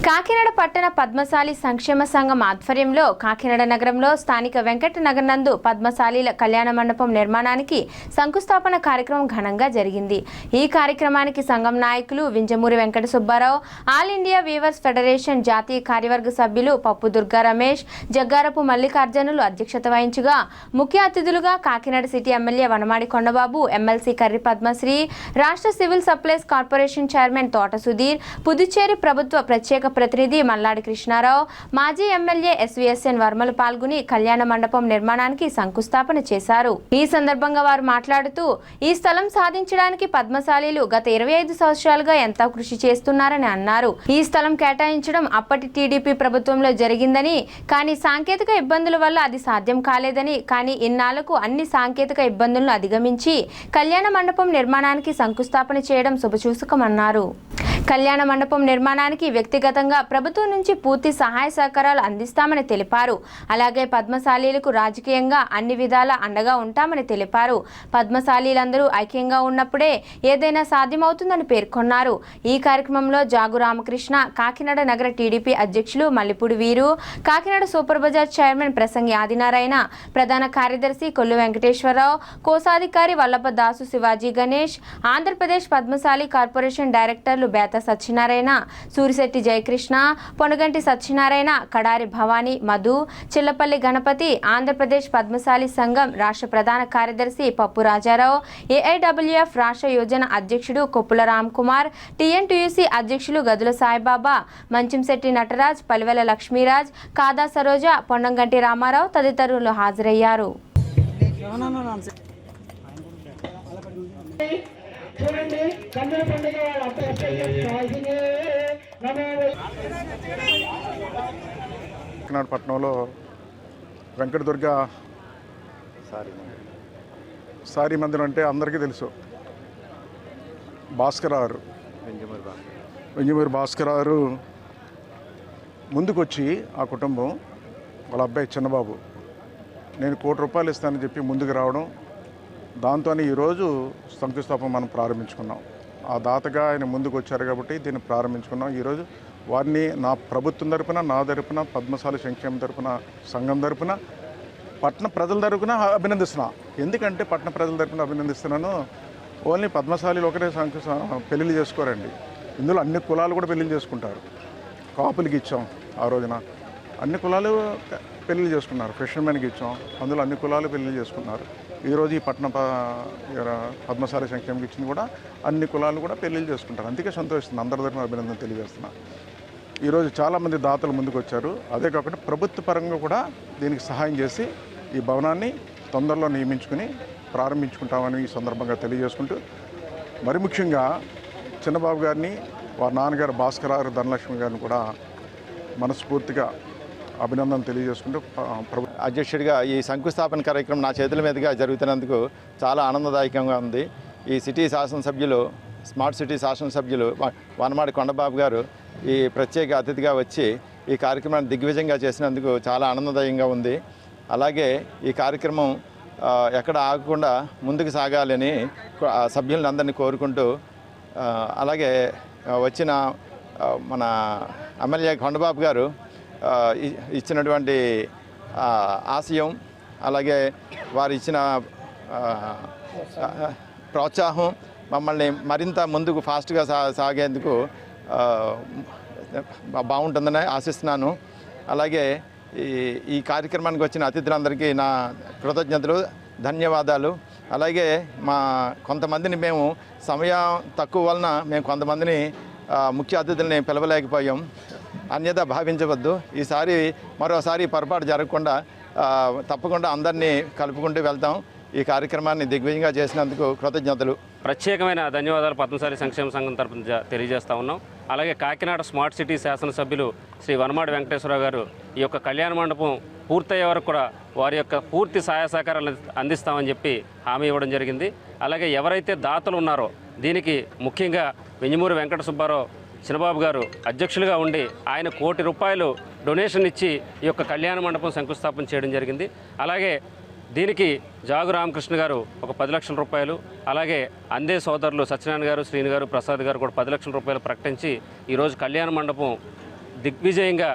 కాకినాడ పట్టణ పద్మశాలి సంక్షేమ సంఘం ఆధ్వర్యంలో కాకినాడ నగరంలో స్థానిక వెంకట నగర్ నందు పద్మశాలీల కళ్యాణ మండపం నిర్మాణానికి శంకుస్థాపన కార్యక్రమం ఘనంగా జరిగింది. ఈ కార్యక్రమానికి సంఘం నాయకులు Vinjamuri Venkata Subbarao, all India weavers federation జాతీయ కార్యవర్గ సభ్యులు పప్పు దుర్గా రమేష్, జగ్గారపు మల్లికార్జునులు అధ్యక్షత వహించగా ముఖ్య అతిథులుగా Kakinada city MLA Vanamadi Kondababu, MLC Karri Padmasri, రాష్ట్ర సివిల్ సప్లైస్ కార్పొరేషన్ చైర్మన్ తోట సుధీర్, పుదుచ్చేరి ప్రభుత్వ ప్రత్యేక ప్రతినిధి మల్లాడి కృష్ణారావు, మాజీ ఎమ్మెల్యే ఎస్విఎస్ఎన్ వర్మలు పాల్గొని కళ్యాణ మండపం నిర్మాణానికి శంకుస్థాపన చేశారు. ఈ సందర్భంగా వారు మాట్లాడుతూ ఈ స్థలం సాధించడానికి పద్మశాలీలు గత 25 సంవత్సరాలుగా ఎంతో కృషి చేస్తున్నారని అన్నారు. ఈ స్థలం కేటాయించడం అప్పటి టీడీపీ ప్రభుత్వంలో జరిగిందని, కానీ సాంకేతిక ఇబ్బందుల వల్ల అది సాధ్యం కాలేదని, కానీ ఇన్నాళ్లకు అన్ని సాంకేతిక ఇబ్బందులను అధిగమించి కళ్యాణ మండపం నిర్మాణానికి శంకుస్థాపన చేయడం శుభసూచకమన్నారు. కళ్యాణ మండపం నిర్మాణానికి వ్యక్తిగతంగా ప్రభుత్వం నుంచి పూర్తి సహాయ సహకారాలు అందిస్తామని తెలిపారు. అలాగే పద్మశాలీలకు రాజకీయంగా అన్ని విధాల అండగా ఉంటామని తెలిపారు. పద్మశాలీలందరూ ఐక్యంగా ఉన్నప్పుడే ఏదైనా సాధ్యమవుతుందని పేర్కొన్నారు. ఈ కార్యక్రమంలో జాగు రామకృష్ణ, కాకినాడ నగర టీడీపీ అధ్యక్షులు మల్లిపూడి వీరు, కాకినాడ సూపర్ బజార్ చైర్మన్ ప్రసంగి ఆదినారాయణ, ప్రధాన కార్యదర్శి కొల్లు వెంకటేశ్వరరావు, కోశాధికారి వల్లభ దాసు శివాజీ గణేష్, ఆంధ్రప్రదేశ్ పద్మశాలి కార్పొరేషన్ డైరెక్టర్లు బేత సత్యనారాయణ, సూరిశెట్టి జయకృష్ణ, పొనగంటి సత్యనారాయణ, కడారి భవానీ, మధు, చిల్లపల్లి గణపతి, ఆంధ్రప్రదేశ్ పద్మశాలి సంఘం రాష్ట్ర ప్రధాన కార్యదర్శి పప్పు రాజారావు, ఏఐడబ్ల్యూఎఫ్ రాష్ట్ర యోజన అధ్యక్షుడు కొప్పుల రామ్ కుమార్, టీఎన్టీయూసీ అధ్యక్షులు గదుల సాయిబాబా, మంచింశెట్టి నటరాజ్, పలివెల లక్ష్మీరాజ్, కాదా సరోజ, పొన్నంగంటి రామారావు తదితరులు హాజరయ్యారు. కాకినాడ పట్టణంలో వెంకటదుర్గ సారీ మందిరం అంటే అందరికీ తెలుసు. భాస్కరారు, వెంజమూరి భాస్కరారు ముందుకొచ్చి ఆ కుటుంబం వాళ్ళ అబ్బాయి చిన్నబాబు నేను ₹1 కోటి ఇస్తానని చెప్పి ముందుకు రావడం, దాంతోనే ఈరోజు శంకుస్థాపన మనం ప్రారంభించుకున్నాం. ఆ దాతగా ఆయన ముందుకు వచ్చారు కాబట్టి దీన్ని ప్రారంభించుకున్నాం. ఈరోజు వారిని నా ప్రభుత్వం తరపున, నా తరపున, పద్మశాలి సంక్షేమం తరపున, సంఘం తరపున, పట్టణ ప్రజల తరపున అభినందిస్తున్నా. ఎందుకంటే పట్టణ ప్రజల తరపున అభినందిస్తున్నాను. ఓన్లీ పద్మశాలీలు ఒకటే పెళ్ళిళ్ళు చేసుకోరండి. ఇందులో అన్ని కులాలు కూడా పెళ్ళిళ్ళు చేసుకుంటారు. కాపులకి ఇచ్చాం ఆ రోజున, అన్ని కులాలు పెళ్ళిళ్ళు చేసుకున్నారు. ఫిషర్మెన్కి ఇచ్చాం, అందులో అన్ని కులాలు పెళ్ళిళ్ళు చేసుకున్నారు. ఈరోజు ఈ పట్టణ పద్మశాలి సంక్షేమకి ఇచ్చింది కూడా అన్ని కులాలు కూడా పెళ్ళిళ్ళు చేసుకుంటారు. అందుకే సంతోషిస్తున్నాను, అందరి తరఫున అభినందన తెలియజేస్తున్నాను. ఈరోజు చాలామంది దాతలు ముందుకు వచ్చారు. అదే కాకుండా ప్రభుత్వ పరంగా కూడా దీనికి సహాయం చేసి ఈ భవనాన్ని తొందరలో నియమించుకుని ప్రారంభించుకుంటామని ఈ సందర్భంగా తెలియజేసుకుంటూ, మరి ముఖ్యంగా చిన్నబాబు గారిని, వారి నాన్నగారు భాస్కరారు ధనలక్ష్మి గారిని కూడా మనస్ఫూర్తిగా అభినందన తెలియజేసుకుంటూ అధ్యక్షుడిగా ఈ శంకుస్థాపన కార్యక్రమం నా చేతుల మీదుగా జరుగుతున్నందుకు చాలా ఆనందదాయకంగా ఉంది. ఈ సిటీ శాసనసభ్యులు, స్మార్ట్ సిటీ శాసనసభ్యులు వనమాడి కొండబాబు గారు ఈ ప్రత్యేక అతిథిగా వచ్చి ఈ కార్యక్రమాన్ని దిగ్విజయంగా చేసినందుకు చాలా ఆనందదాయంగా ఉంది. అలాగే ఈ కార్యక్రమం ఎక్కడ ఆగకుండా ముందుకు సాగాలని సభ్యులను అందరినీ కోరుకుంటూ, అలాగే వచ్చిన మన ఎమ్మెల్యే కొండబాబు గారు ఇచ్చినటువంటి ఆశయం, అలాగే వారు ఇచ్చిన ప్రోత్సాహం మమ్మల్ని మరింత ముందుకు ఫాస్ట్గా సాగేందుకు బాగుంటుందని ఆశిస్తున్నాను. అలాగే ఈ కార్యక్రమానికి వచ్చిన అతిథులందరికీ నా కృతజ్ఞతలు, ధన్యవాదాలు. అలాగే కొంతమందిని మేము సమయం తక్కువ వలన మేము కొంతమందిని ముఖ్య అతిథుల్ని పిలవలేకపోయాం. అన్యత భావించవద్దు. ఈసారి మరోసారి పొరపాటు జరగకుండా తప్పకుండా అందరినీ కలుపుకుంటూ వెళ్తాం. ఈ కార్యక్రమాన్ని దిగ్విజయంగా చేసినందుకు కృతజ్ఞతలు. ప్రత్యేకమైన ధన్యవాదాలు పద్మశాలి సంక్షేమ సంఘం తరపున తెలియజేస్తా ఉన్నాం. అలాగే కాకినాడ స్మార్ట్ సిటీ శాసనసభ్యులు శ్రీ వనమాడి వెంకటేశ్వరరావు గారు ఈ యొక్క కళ్యాణ మండపం పూర్తయ్యే వరకు కూడా వారి యొక్క పూర్తి సహాయ సహకారాలు అందిస్తామని చెప్పి హామీ ఇవ్వడం జరిగింది. అలాగే ఎవరైతే దాతలు ఉన్నారో దీనికి ముఖ్యంగా వింజమూరి వెంకట సుబ్బారావు చిన్నబాబు గారు అధ్యక్షులుగా ఉండి ఆయన ₹1 కోటి డొనేషన్ ఇచ్చి ఈ యొక్క కళ్యాణ మండపం శంకుస్థాపన చేయడం జరిగింది. అలాగే దీనికి జాగు రామకృష్ణ గారు ఒక 10 లక్షల రూపాయలు, అలాగే అందే సోదరులు సత్యనారాయణ గారు, శ్రీని గారు, ప్రసాద్ గారు కూడా 10 లక్షల రూపాయలు ప్రకటించి ఈరోజు కళ్యాణ మండపం దిగ్విజయంగా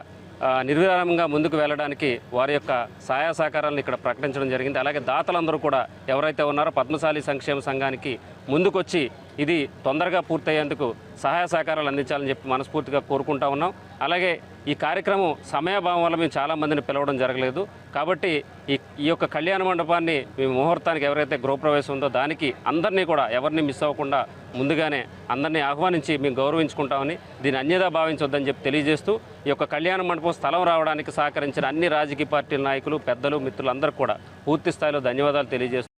నిర్విరామంగా ముందుకు వెళ్ళడానికి వారి యొక్క సహాయ సహకారాలను ఇక్కడ ప్రకటించడం జరిగింది. అలాగే దాతలందరూ కూడా ఎవరైతే ఉన్నారో పద్మశాలి సంక్షేమ సంఘానికి ముందుకొచ్చి ఇది తొందరగా పూర్తయ్యేందుకు సహాయ సహకారాలు అందించాలని చెప్పి మనస్ఫూర్తిగా కోరుకుంటా ఉన్నాం. అలాగే ఈ కార్యక్రమం సమయభావం వల్ల మేము చాలామందిని పిలవడం జరగలేదు కాబట్టి ఈ యొక్క కళ్యాణ మండపాన్ని మేము ముహూర్తానికి ఎవరైతే గృహప్రవేశం ఉందో దానికి అందరినీ కూడా ఎవరిని మిస్ అవ్వకుండా ముందుగానే అందరినీ ఆహ్వానించి మేము గౌరవించుకుంటామని, దీన్ని అన్యదా భావించొద్దని చెప్పి తెలియజేస్తూ ఈ యొక్క కళ్యాణ మండపం స్థలం రావడానికి సహకరించిన అన్ని రాజకీయ పార్టీల నాయకులు, పెద్దలు, మిత్రులందరూ కూడా పూర్తి స్థాయిలో ధన్యవాదాలు తెలియజేస్తూ